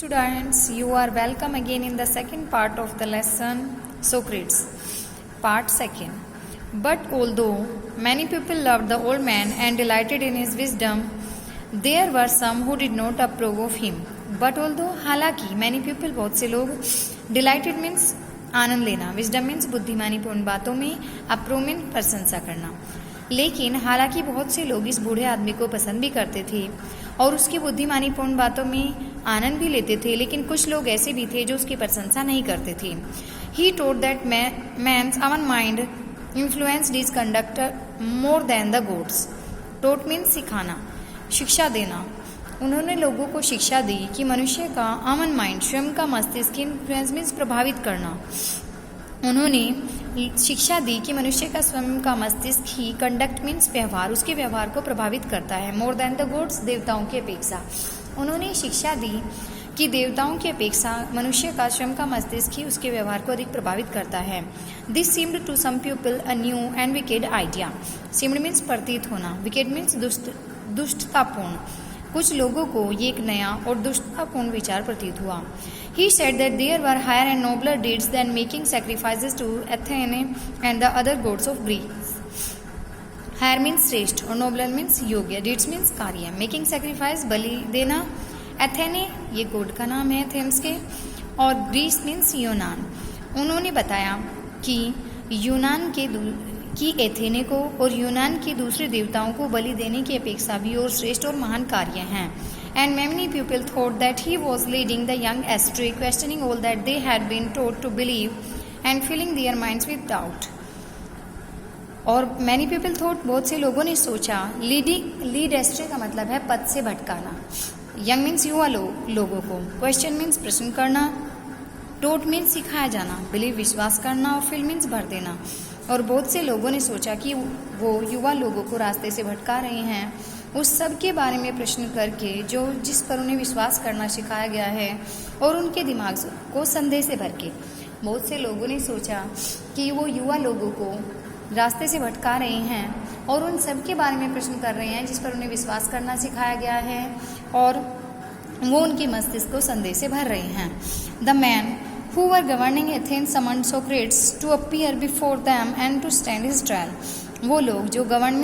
Students, you are welcome again in the second part of the lesson Socrates. Part second. But although many people loved the old man and delighted in his wisdom, there were some who did not approve of him. But although हालांकि many people बहुत से लोग delighted means आनंद लेना, wisdom means बुद्धिमानीपूर्ण बातों में, approve means प्रशंसा करना. लेकिन हालांकि बहुत से लोग इस बूढ़े आदमी को पसंद भी करते थे और उसकी बुद्धिमानीपूर्ण बातों में आनंद भी लेते थे, लेकिन कुछ लोग ऐसे भी थे जो उसकी प्रशंसा नहीं करते थे. He told that man's our mind influenced his conduct more than the gods. Taught means सिखाना, शिक्षा देना. उन्होंने लोगों को शिक्षा दी कि मनुष्य का अमन माइंड, स्वयं का मस्तिष्क, इन्फ्लुएंस मीन्स प्रभावित करना. उन्होंने शिक्षा दी कि मनुष्य का स्वयं का मस्तिष्क ही कंडक्ट मीन्स व्यवहार, उसके व्यवहार को प्रभावित करता है. मोर देन द गॉड्स, देवताओं की अपेक्षा. उन्होंने शिक्षा दी कि देवताओं की अपेक्षा मनुष्य का स्वयं का मस्तिष्क ही उसके व्यवहार को अधिक प्रभावित करता है. This seemed to some people a new and wicked idea. Seemed means प्रतीत होना, विकेड मीन्स दुष्टतापूर्ण. कुछ लोगों को ये एक नया और दुष्टतापूर्ण विचार प्रतीत हुआ. He said that there were higher and nobler deeds than making sacrifices to Athene and the other gods of Greece. Higher means श्रेष्ठ और nobler means योग्य. Deeds means कार्य. Making sacrifice बलि देना. Athene ये गोड का नाम है एथेंस के, और Greece means यूनान. उन्होंने बताया कि यूनान की एथेने को और यूनान के दूसरे देवताओं को बलि देने की अपेक्षा भी और श्रेष्ठ और महान कार्य हैं. And many people thought that he was leading the young astray, questioning all that they had been taught to believe and filling their minds with doubt. और many people thought, बहुत से लोगों ने सोचा. लीड एस्ट्रे का मतलब है पथ से भटकाना. यंग मीन्स युवा लोगों को. क्वेश्चन मीन्स प्रश्न करना. टोट मीन्स सिखाया जाना. बिलीव विश्वास करना. और फिल मीन्स भर देना. और बहुत से लोगों ने सोचा कि वो युवा लोगों को रास्ते से भटका रहे हैं, उस सब के बारे में प्रश्न करके जिस पर उन्हें विश्वास करना सिखाया गया है और उनके दिमाग को संदेह से भर के. बहुत से लोगों ने सोचा कि वो युवा लोगों को रास्ते से भटका रहे हैं और उन सब के बारे में प्रश्न कर रहे हैं जिस पर उन्हें विश्वास करना सिखाया गया है और वो उनके मस्तिष्क को संदेह से भर रहे हैं. The man who were governing Athens summoned Socrates to appear before them and to stand his trial. वो लोग जो गवर्न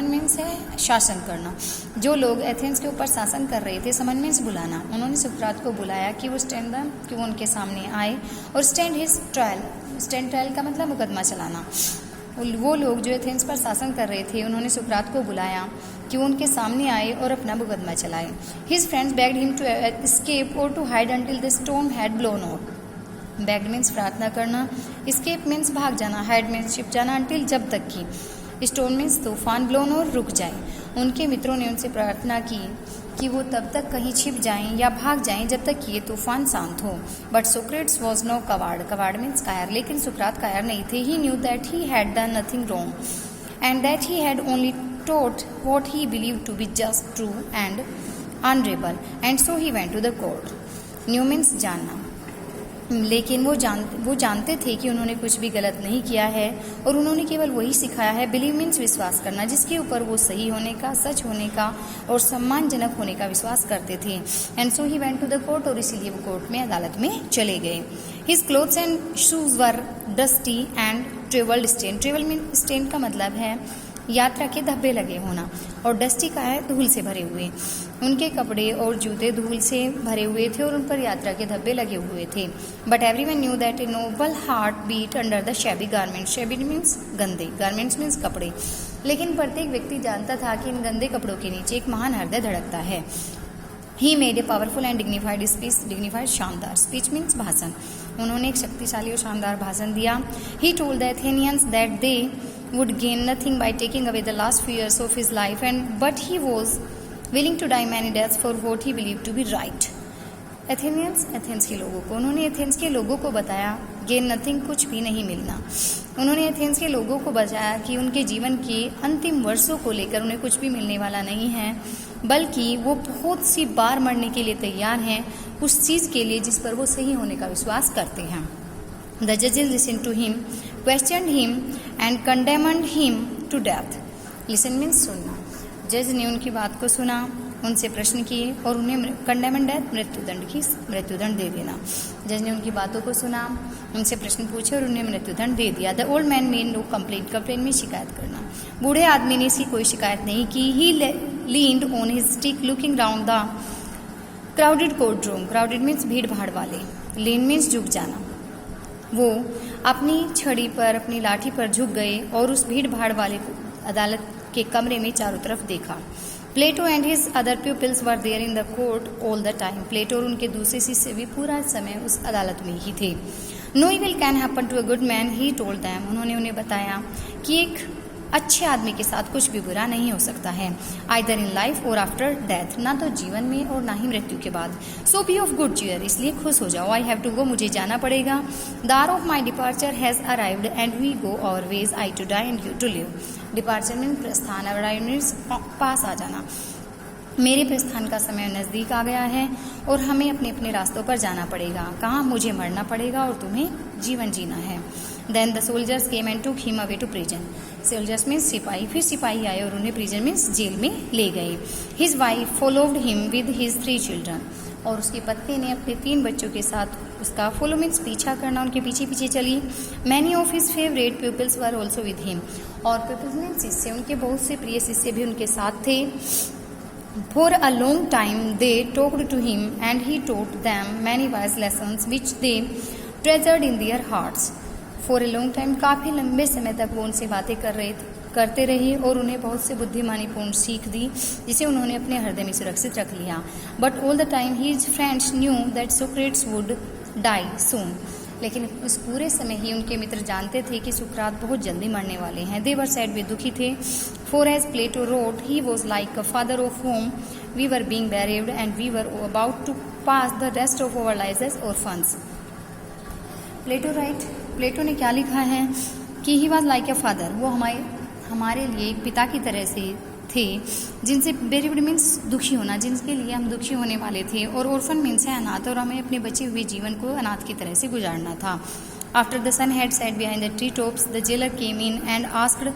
मीन्स है शासन करना. जो लोग एथेंस के ऊपर शासन कर रहे थे, समन मीन्स बुलाना. उन्होंने सुकरात को बुलाया कि वो उनके सामने आए और stand his trial. Stand trial का मतलब मुकदमा चलाना. वो लोग जो एथेंस पर शासन कर रहे थे, उन्होंने सुकरात को बुलाया कि वो उनके सामने आए और अपना मुकदमा चलाए. His friends begged him to escape और to hide until the storm had blown out. Begged means प्रार्थना करना. एस्केप मीन्स भाग जाना. हाइड मीन्स छिप जाना. अंटिल जब तक की. स्टोन मीन्स तूफान. ब्लोन और रुक जाए. उनके मित्रों ने उनसे प्रार्थना की कि वो तब तक कहीं छिप जाएं या भाग जाएं जब तक कि ये तूफान शांत हो. But Socrates was no coward. Coward means कायर. लेकिन सुकरात कायर नहीं थे. He knew that he had done nothing wrong and that he had only taught what he believe to be just, true and honourable, and so he went to the court. Knew means जानना. लेकिन वो जानते थे कि उन्होंने कुछ भी गलत नहीं किया है और उन्होंने केवल वही सिखाया है. बिलीव मीन्स विश्वास करना, जिसके ऊपर वो सही होने का, सच होने का और सम्मानजनक होने का विश्वास करते थे. And so he went to the court. और इसीलिए वो कोर्ट में, अदालत में चले गए. His clothes and shoes were dusty and travelled stain. Travel mean stain का मतलब है यात्रा के धब्बे लगे होना, और डस्टी का है धूल से भरे हुए. उनके कपड़े और जूते धूल से भरे हुए थे और उन पर यात्रा के धब्बे लगे हुए थे. But everyone knew that a noble heart beat under the shabby garment. Shabby means गंदे, गारमेंट्स मीन्स कपड़े. लेकिन प्रत्येक व्यक्ति जानता था कि इन गंदे कपड़ों के नीचे एक महान हृदय धड़कता है. He made a powerful and dignified speech. Dignified शानदार. स्पीच मीन्स भाषण. उन्होंने एक शक्तिशाली और शानदार भाषण दिया. He told the Athenians that they would gain nothing by taking away the last few years of his life, but he was willing to die many deaths for what he believed to be right. Athens के लोगों को, उन्होंने Athens के लोगों को बताया gain nothing, कुछ भी नहीं मिलना. उन्होंने एथेंस के लोगों को बताया कि उनके जीवन के अंतिम वर्षों को लेकर उन्हें कुछ भी मिलने वाला नहीं है, बल्कि वो बहुत सी बार मरने के लिए तैयार हैं उस चीज़ के लिए जिस पर वो सही होने का विश्वास करते हैं. The judges listened to him, questioned him and condemned him to death. Listen means सुनना. जज ने उनकी बात को सुना, उनसे प्रश्न किए और उन्हें कंडेम्ड डेथ मृत्युदंड दे देना। जज ने उनकी बातों को सुना, उनसे प्रश्न पूछे और उन्हें मृत्युदंड दे दिया। The old man made no complaint, complaint में शिकायत करना। बूढ़े आदमी ने इसकी कोई शिकायत नहीं की। He leaned on his stick looking round the crowded court room. Crowded means भीड़ भाड़ वाले, लीन मीन्स झुक जाना। वो अपनी छड़ी पर, अपनी लाठी पर झुक गए और उस भीड़ भाड़ वाले अदालत के कमरे में चारों तरफ देखा। Plato and his other pupils were there in the court all the time. Plato और उनके दूसरे शिष्य भी पूरा समय उस अदालत में ही थे। No evil can happen to a good man, he told them. उन्होंने उन्हें बताया कि एक अच्छे आदमी के साथ कुछ भी बुरा नहीं हो सकता है, आइदर इन लाइफ और आफ्टर डेथ, ना तो जीवन में और ना ही मृत्यु के बाद। सो बी ऑफ गुड चीयर, इसलिए खुश हो जाओ। आई हैव टू गो, मुझे जाना पड़ेगा। The hour of my departure has arrived and we go our ways, I to die and you to live. Departure mean प्रस्थान, अराइव मीन्स पास आ जाना। मेरे प्रस्थान का समय नज़दीक आ गया है और हमें अपने अपने रास्तों पर जाना पड़ेगा। कहाँ? मुझे मरना पड़ेगा और तुम्हें जीवन जीना है। Then the soldiers came and took him away to prison. Soldiers means सिपाही। फिर सिपाही आए और उन्हें प्रिजन मीन्स जेल में ले गए। His wife followed him with his 3 children. और उसकी पत्नी ने अपने 3 बच्चों के साथ उसका फॉलो मीन्स पीछा करना, उनके पीछे पीछे चली। Many of his favourite peoples were also with him. और पीपल्स मीन्स शिष्य, उनके बहुत से प्रिय शिष्य भी उनके साथ थे। For a long time they talked to him and he taught them many wise lessons which they treasured in their hearts. For a long time, काफ़ी लंबे समय तक वो उनसे बातें करते रहे और उन्हें बहुत से बुद्धिमानीपूर्ण सीख दी जिसे उन्होंने अपने हृदय में सुरक्षित रख लिया। But all the time his friends knew that Socrates would die soon. लेकिन उस पूरे समय ही उनके मित्र जानते थे कि सुकरात बहुत जल्दी मरने वाले हैं। दे वर सैड, वे दुखी थे। For as Plato wrote, he was like a father of whom we were being bereaved and we were about to pass the rest of our lives as orphans. Plato ने क्या लिखा है कि he was like a father, वो हमारे लिए एक पिता की तरह से थे, जिनसे बेरिव्ड मीन्स दुखी होना, जिनके लिए हम दुखी होने वाले थे। और ऑर्फन मीन्स है अनाथ, और हमें अपने बचे हुए जीवन को अनाथ की तरह से गुजारना था। After the sun had set behind the tree tops the jailer came in and asked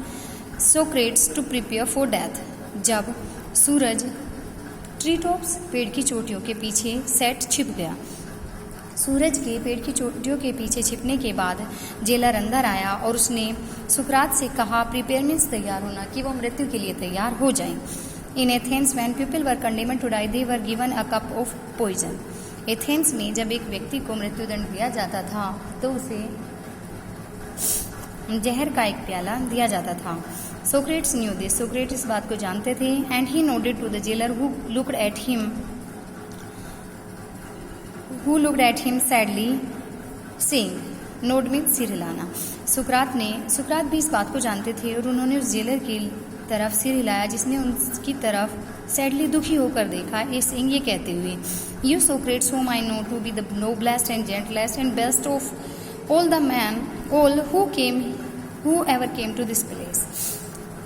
Socrates to prepare for death. जब सूरज ट्री टॉप्स पेड़ की चोटियों के पीछे सेट छिप गया, सूरज के पेड़ की चोटियों के पीछे छिपने के बाद जेलर अंदर आया और उसने सुकरात से कहा, प्रिपेयर मीन्स तैयार होना, कि वो मृत्यु के लिए तैयार हो जाएं। In Athens when people were condemned to die they were given a cup of poison. Athens में जब एक व्यक्ति को मृत्युदंड दिया जाता था तो उसे जहर का एक प्याला दिया जाता था। सोक्रेट्स न्यू दिस, सोक्रेट्स इस बात को जानते थे। And he nodded to the jailer who looked at him sadly saying, nod means सिर हिलाना। सुकरात भी इस बात को जानते थे और उन्होंने उस जेलर की तरफ सिर हिलाया जिसने उनकी तरफ सैडली दुखी होकर देखा, ये कहते हुए, you Socrates whom I know to be the noblest and gentlest and best of all the men all who ever came to this place।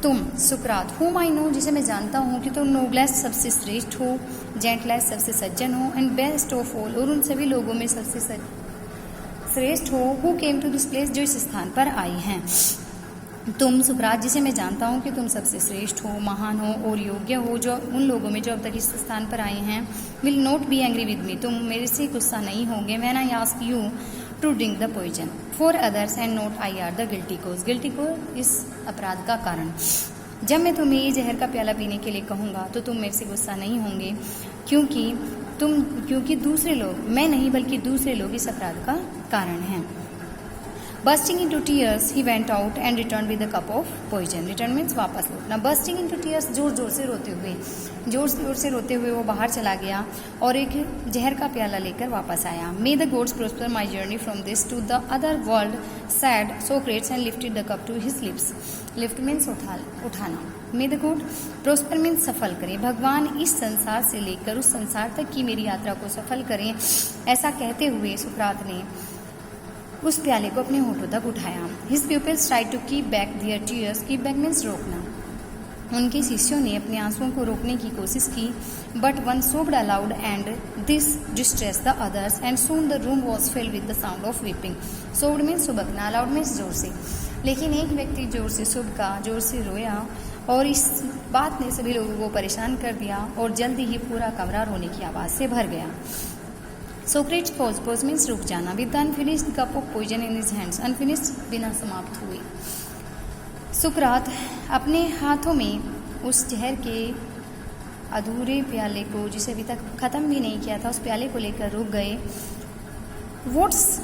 तुम सुकरात whom I know, जिसे मैं जानता हूँ कि तुम नोबलेस्ट सबसे श्रेष्ठ हो, जेंटलेस्ट सबसे सज्जन हो, एंड बेस्ट ऑफ ऑल, और उन सभी लोगों में सबसे श्रेष्ठ हो, who came to this place, जो इस स्थान पर आई हैं। तुम सुकरात, जिसे मैं जानता हूँ कि तुम सबसे श्रेष्ठ हो, महान हो और योग्य हो, जो उन लोगों में जो अब तक इस स्थान पर आए हैं, will not be angry with me, तुम मेरे से गुस्सा नहीं होंगे, when I ask you to drink the poison for others and not I are the guilty cause. Guilty cause इस अपराध का कारण। जब मैं तुम्हें ये जहर का प्याला पीने के लिए कहूँगा तो तुम मेरे से गुस्सा नहीं होंगे, क्योंकि दूसरे लोग, मैं नहीं बल्कि दूसरे लोग इस अपराध का कारण हैं। Bursting into tears, he went out and returned with a cup of poison. Return means वापस लौटना। Bursting into tears, जोर से रोते हुए वो बाहर चला गया और एक जहर का प्याला लेकर वापस आया। May the gods prosper my journey from this to the other world, said Socrates and lifted the cup to his lips. Lift means उठाना। May the god prosper means सफल करें, भगवान इस संसार से लेकर उस संसार तक की मेरी यात्रा को सफल करें। ऐसा कहते हुए सुकरात ने उस प्याले को अपने होठों तक उठाया। His pupils tried to keep back their tears. Keep back means रोकना। उनके शिष्यों ने अपने आंसुओं को रोकने की कोशिश की, but one sobbed aloud and this distressed the others and soon the room was filled with the sound of weeping. Sobbed means सुबकना, aloud means जोर से। लेकिन एक व्यक्ति जोर से सुबका, जोर से रोया और इस बात ने सभी लोगों को परेशान कर दिया और जल्दी ही पूरा कमरा रोने की आवाज़ से भर गया। सोक्रेट्स पॉज मीन्स रुक जाना, with the unfinished cup of poison in his hands, unfinished बिना समाप्त हुए। सुकरात अपने हाथों में उस जहर के अधूरे प्याले को, जिसे अभी तक ख़त्म भी नहीं किया था, उस प्याले को लेकर रुक गए। What's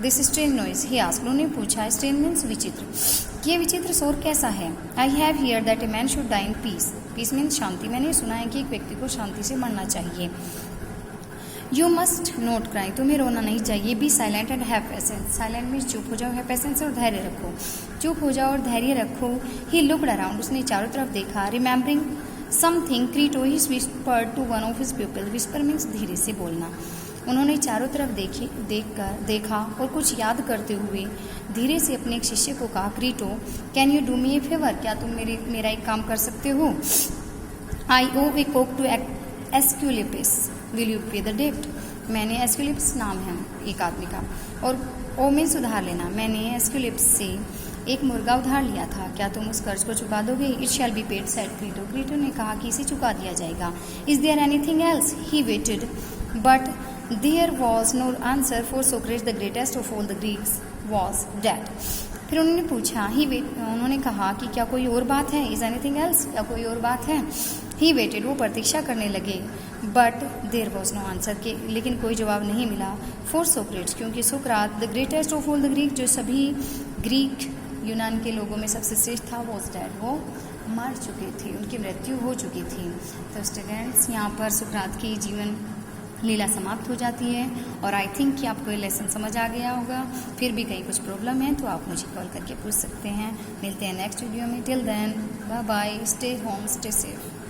this strange noise he asked, उन्होंने पूछा, स्ट्रेंज मीन्स विचित्र, ये विचित्र शोर कैसा है। I have hear that a man should die in peace, peace means शांति, मैंने सुना है कि एक व्यक्ति को शांति से मरना चाहिए। यू मस्ट नोट क्राई, तुम्हें रोना नहीं चाहिए। Be silent and have patience, silent means चुप हो जाओ, हैव पेशेंस और धैर्य रखो, चुप हो जाओ और धैर्य रखो। ही लुक्ड अराउंड, उसने चारों तरफ देखा। Remembering something Crito he whispered to one of his people, whisper means धीरे से बोलना। उन्होंने चारों तरफ देखा और कुछ याद करते हुए धीरे से अपने एक शिष्य को कहा, Crito can you do me A favour, क्या तुम मेरा एक काम कर सकते हो। आई ओ ए कोक टू एस्क्यूलिपिस, विल यू पे द डेब्ट, मैंने एस्क्यूलिप्स नाम है एक आदमी का, और ओ में सुधार लेना, मैंने एस्क्यूलिप्स से एक मुर्गा उधार लिया था, क्या तुम उस कर्ज को चुका दोगे। It shall be paid, said Crito, Crito ने कहा कि इसे चुका दिया जाएगा। Is there anything else, he waited but there was no answer, for Socrates the greatest of all the Greeks was dead. फिर उन्होंने पूछा, उन्होंने कहा कि क्या कोई और बात है, इज एनीथिंग एल्स, क्या कोई और बात है। ही वेटेड, वो प्रतीक्षा करने लगे, but there was no answer, के लेकिन कोई जवाब नहीं मिला। फॉर सोक्रेट्स, क्योंकि Socrates the greatest of all the Greek, जो सभी ग्रीक यूनान के लोगों में सबसे श्रेष्ठ था, वॉज डेड, वो मर चुके थे, उनकी मृत्यु हो चुकी थी। तो स्टूडेंट्स, यहाँ पर सोक्रात की जीवन लीला समाप्त हो जाती है और आई थिंक कि आपको ये लेसन समझ आ गया होगा। फिर भी कहीं कुछ प्रॉब्लम है तो आप मुझे कॉल करके पूछ सकते हैं। मिलते हैं नेक्स्ट वीडियो में। Till then bye bye, stay home, stay safe.